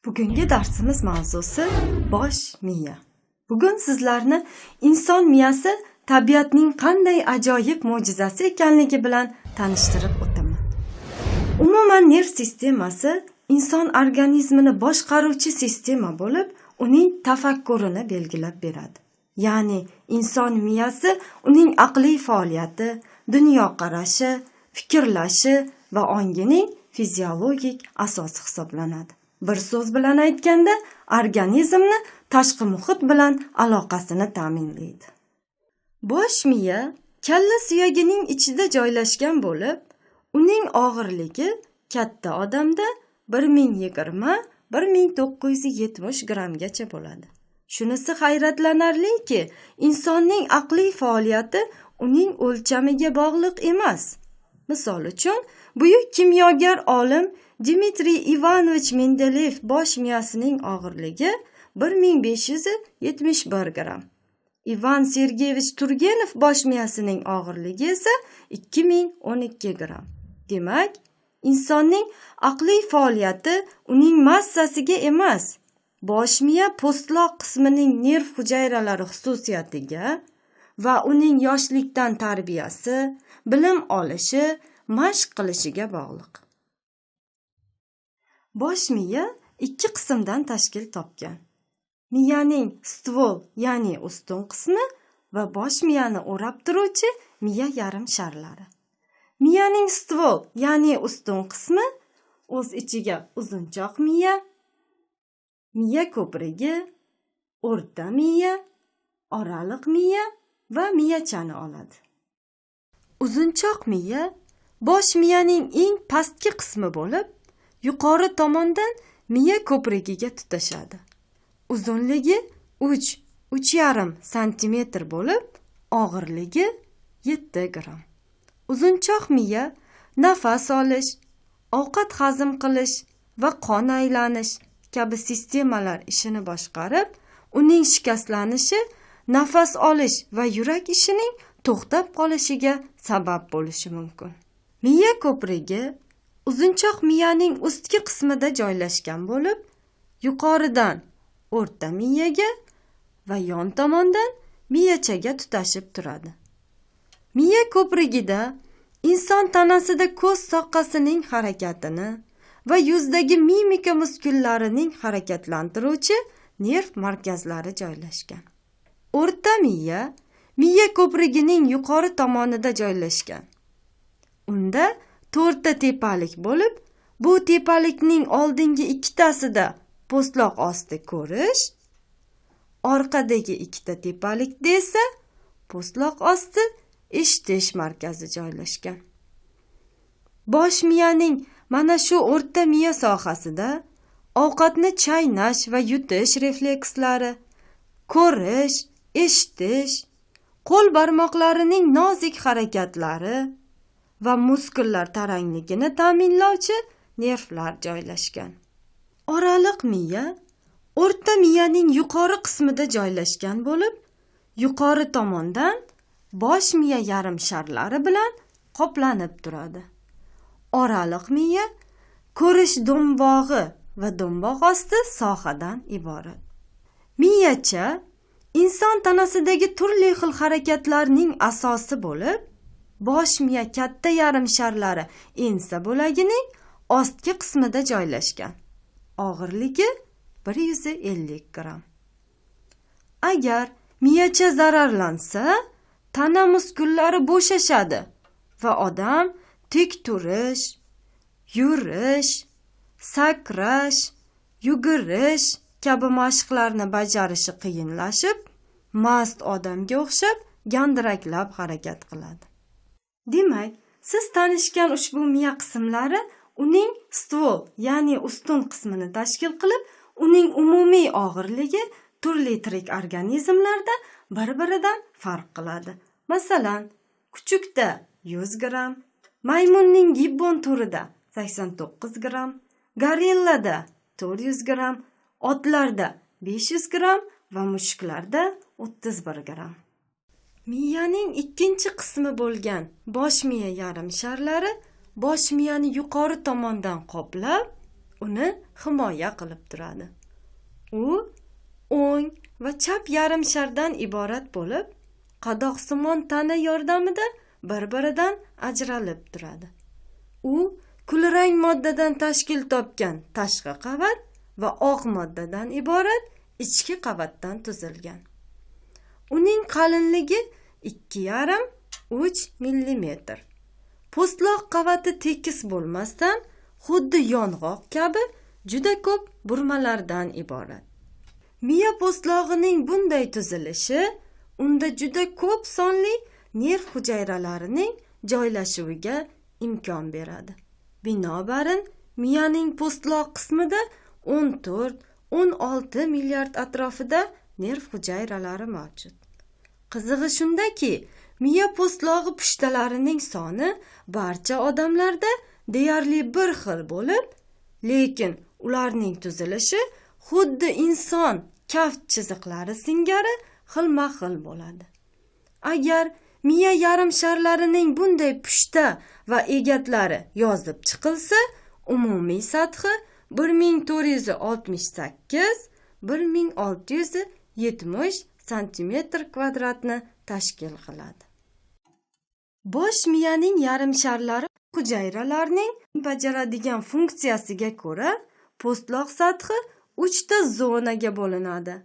Bugungi darsimiz mavzusi bosh miya. Bugun sizlarni inson miyasi tabiatning qanday ajoyib mo'jizasi ekanligi bilan tanishtirib o'taman. Umuman nerv sistemasi inson organizmini boshqaruvchi sistema bo'lib, uning tafakkurini belgilab beradi. Ya'ni inson miyasi uning aqliy faoliyati, dunyoqarashi, fikrlashi va ongining fiziologik asosi hisoblanadi. Bir so'z bilan aytganda, organizmni tashqi muhit bilan aloqasini ta'minlaydi. Bosh miya kalla suyagining ichida joylashgan bo'lib, uning og'irligi katta odamda 1020-1970 grammgacha bo'ladi. Shunisi hayratlanarliki, insonning aqliy faoliyati uning o'lchamiga bog'liq emas. Misol uchun, buyuk kimyogar olim Dmitriy Ivanovich Mendeleyev bosh miyasining og'irligi 1571 gramm. Ivan Sergeyevich Turgenev bosh miyasining og'irligi esa 2012 gramm. Demak, insonning aqliy faoliyati uning massasiga emas, bosh miya postloq qismining nerv hujayralari xususiyatiga va uning yoshlikdan tarbiyasi, bilim olishi, mashq qilishiga bog'liq. Bosh miya ikki qismdan tashkil topgan. Miyaning stvol, ya'ni ustun qismi va bosh miyani o'rab turuvchi miya yarim sharlari. Miyaning stvol, ya'ni ustun qismi o'z ichiga uzunchoq miya, miya ko'prigi, o'rta miya, oraliq miya va miyachani oladi. Uzunchoq miya bosh miyaning eng pastki qismi bo'lib, yuqori tomondan miya ko'prigiga tutashadi. Uzunligi 3-3,5 cm bo'lib, og'irligi 7 gramm. Uzunchoq miya nafas olish, ovqat hazm qilish va qon aylanish kabi sistemalar ishini boshqarib, uning shikastlanishi nafas olish va yurak ishining to'xtab qolishiga sabab bo'lishi mumkin. Miya ko'prigi uzunchoq miyaning ustki qismida joylashgan bo'lib, yuqoridan o'rta miyaga va yon tomondan miyachaga tutashib turadi. Miya ko'prigida inson tanasida ko'z soqqasining harakatini va yuzdagi mimika muskullarining harakatlantiruvchi nerv markazlari joylashgan. O'rta miya ko'prigining yuqori tomonida joylashgan. Unda 4 ta tepalik bo'lib, bu tepalikning oldingi ikkitasida postloq osti ko'rish, orqadagi ikkita tepalikda esa postloq osti eshitish markazi joylashgan. Bosh miyaning mana shu o'rta miya sohasida ovqatni chaynash va yutish reflekslari, ko'rish, eshitish, qo'l barmoqlarining nozik harakatlari va muskullar tarangligini ta'minlovchi nervlar joylashgan. Oraliq miya o'rta miyaning yuqori qismida joylashgan bo'lib, yuqori tomondan bosh miya yarim sharlari bilan qoplanib turadi. Oraliq miya ko'rish do'mbog'i va do'mboq osti sohadan iborat. Miyacha inson tanasidagi turli xil harakatlarning asosi bo'lib, bosh miya katta yarim sharlari ensa bo'lagining ostki qismida joylashgan. Og'irligi 150 gramm. Agar miyacha zararlansa, tana muskullari bo'shashadi va odam tik turish, yurish, sakrash, yugurish kabi mashqlarni bajarishi qiyinlashib, mast odamga o'xshab gandiraklab harakat qiladi. Demak, siz tanishgan ushbu miya qismlari uning stvol, ya'ni ustun qismini tashkil qilib, uning umumiy og'irligi turli tirik organizmlarda bir-biridan farq qiladi. Masalan, kuchukda 100 gramm, maymunning gibbon turida 89 gramm, gorillada 400 gramm, otlarda 500 gramm va mushuklarda 31 gramm. Miyaning ikkinchi qismi bo'lgan bosh miya yarim sharlari bosh miyani yuqori tomondan qoplab, uni himoya qilib turadi. U o'ng va chap yarim shardan iborat bo'lib, qadoqsimon tana yordamida bir-biridan ajralib turadi. U kulrang moddadan tashkil topgan tashqi qavat va oq moddadan iborat ichki qavatdan tuzilgan. Uning qalinligi 2,5–3 millimetr. Po'stloq qavati tekis bo'lmasdan, xuddi yong'oq kabi juda ko'p burmalardan iborat. Miya po'stlog'ining bunday tuzilishi unda juda ko'p sonli nerv hujayralarining joylashuviga imkon beradi. Binobarin, miyaning po'stloq qismida 14–16 milliard atrofida nerv hujayralari mavjud. Qizig'i shundaki, miya po'stlog'i pushtalarining soni barcha odamlarda deyarli bir xil bo'lib, lekin ularning tuzilishi xuddi inson kaft chiziqlari singari xilma-xil bo'ladi. Agar miya yarim sharlarining bunday pushta va egatlari yozib chiqilsa, umumiy sathi 1468–1670 santimetr kvadratni tashkil qiladi. Bosh miyaning yarim sharlari hujayralarning bajaradigan funksiyasiga ko'ra po'stloq sathi 3 ta zonaga bo'linadi.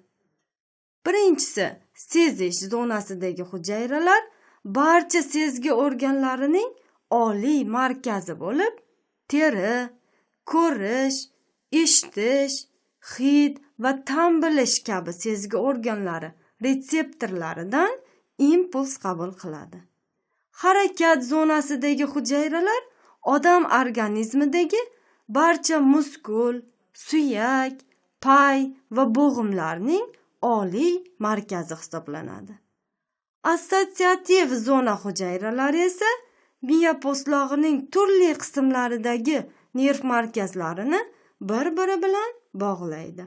Birinchisi, sezish zonasidagi hujayralar barcha sezgi organlarining oliy markazi bo'lib, teri, ko'rish, eshitish, hid va ta'm bilish kabi sezgi organlari retseptorlaridan impuls qabul qiladi. Harakat zonasidagi hujayralar odam organizmidagi barcha muskul, suyak, pay va bo'g'imlarning oliy markazi hisoblanadi. Assotsiativ zona hujayralari esa miya po'stlog'ining turli qismlaridagi nerv markazlarini bir-biri bilan bog'laydi.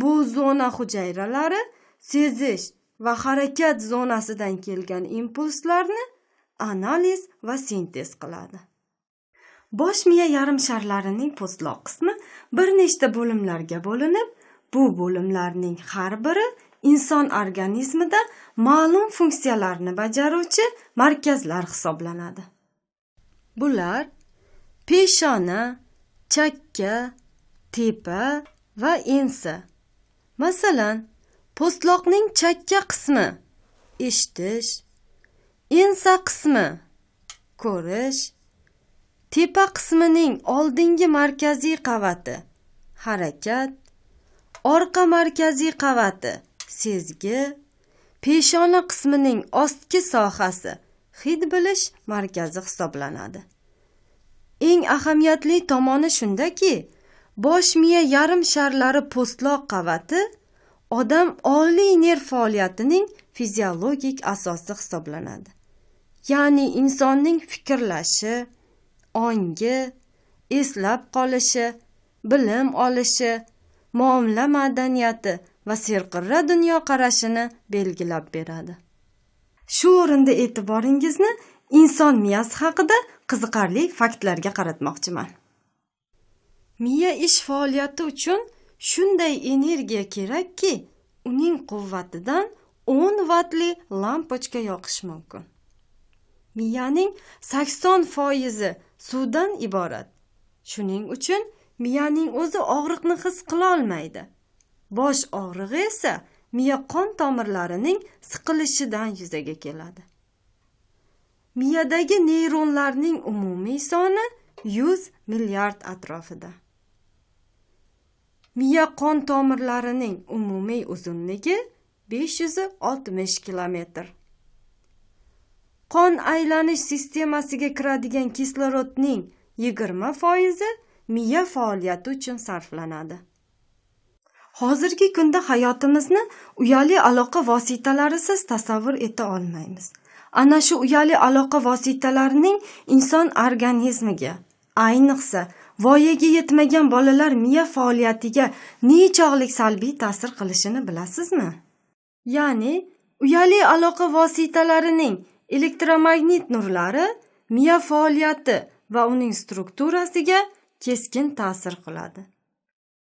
Bu zona hujayralari sezish va harakat zonasidan kelgan impulslarni analiz va sintez qiladi. Bosh miya yarim sharlarining po'stloq qismi bir nechta bo'limlarga bo'linib, bu bo'limlarning har biri inson organizmida ma'lum funksiyalarni bajaruvchi markazlar hisoblanadi. Bular peshona, chakka, tepa va ensa. Masalan, po'stloqning chakka qismi eshitish, ensa qismi ko'rish, tepa qismining oldingi markaziy qavati harakat, orqa markaziy qavati sezgi, peshona qismining ostki sohasi hid bilish markazi hisoblanadi. Eng ahamiyatli tomoni shundaki, bosh miya yarim sharlari po'stloq qavati odam oliy nerv faoliyatining fiziologik asosi hisoblanadi. Ya'ni insonning fikrlashi, ongi, eslab qolishi, bilim olishi, muomala madaniyati va serqirra dunyoqarashini belgilab beradi. Shu o'rinda e'tiboringizni inson miyasi haqida qiziqarli faktlarga qaratmoqchiman. Miya ish faoliyati uchun shunday energiya kerakki, uning quvvatidan 10 vatli lampochka yoqish mumkin. Miyaning 80% suvdan iborat. Shuning uchun miyaning o'zi og'riqni his qila olmaydi. Bosh og'rig'i esa miya qon tomirlarining siqilishidan yuzaga keladi. Miyadagi neyronlarning umumiy soni 100 milliard atrofida. Miya qon tomirlarining umumiy uzunligi 560 kilometr. Qon aylanish sistemasiga kiradigan kislorodning 20% miya faoliyati uchun sarflanadi. Hozirgi kunda hayotimizni uyali aloqa vositalarisiz tasavvur eta olmaymiz. Ana shu uyali aloqa vositalarining inson organizmiga, ayniqsa voyaga yetmagan bolalar miya faoliyatiga nechog'lik salbiy ta'sir qilishini bilasizmi? Ya'ni Uyali aloqa vositalarining elektromagnit nurlari miya faoliyati va uning strukturasiga keskin ta'sir qiladi.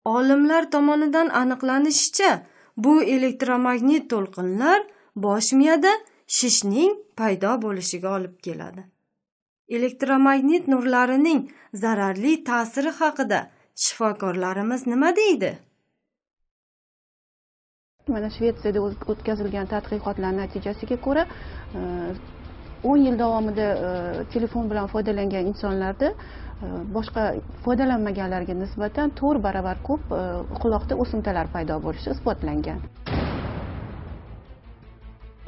Olimlar tomonidan aniqlanishicha, bu elektromagnit to'lqinlar bosh miyada shishning paydo bo'lishiga olib keladi. Elektromagnit nurlarining zararli ta'siri haqida shifokorlarimiz nima deydi? Mana Shvetsiyada o'tkazilgan tadqiqotlar natijasiga ko'ra 10 yil davomida telefon bilan foydalangan insonlarda boshqa foydalanmaganlarga nisbatan 4 barobar ko'p quloqda o'simtalar paydo bo'lishi isbotlangan.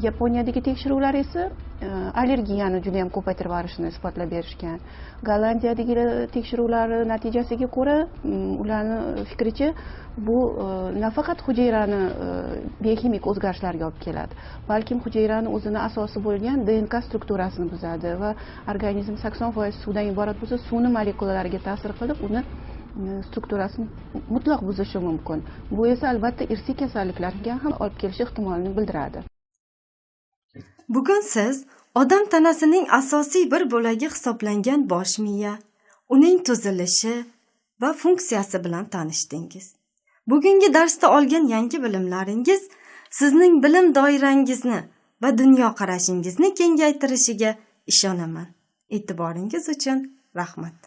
Yaponiyadagi tekshiruvlar esa allergiyani juda ham ko'paytirib yuborishini isbotlab berishgan. Gollandiyadagi tekshiruvlar natijasiga ko'ra, ularning fikricha bu nafaqat hujayrani biokimik o'zgarishlarga olib keladi, balkim hujayrani o'zini asosi bo'lgan DNK strukturasini buzadi va organizm 80% suvdan iborat bo'lsa, suvning molekulalariga ta'sir qilib, uni strukturasini mutlaq buzishi mumkin. Bu esa albatta irsiy kasalliklarga ham olib kelishi ehtimolini bildiradi. Bugun siz odam tanasining asosiy bir bo'lagi hisoblangan bosh miya, uning tuzilishi va funksiyasi bilan tanishdingiz. Bugungi darsda olgan yangi bilimlaringiz sizning bilim doirangizni va dunyoqarashingizni kengaytirishiga ishonaman. E'tiboringiz uchun rahmat.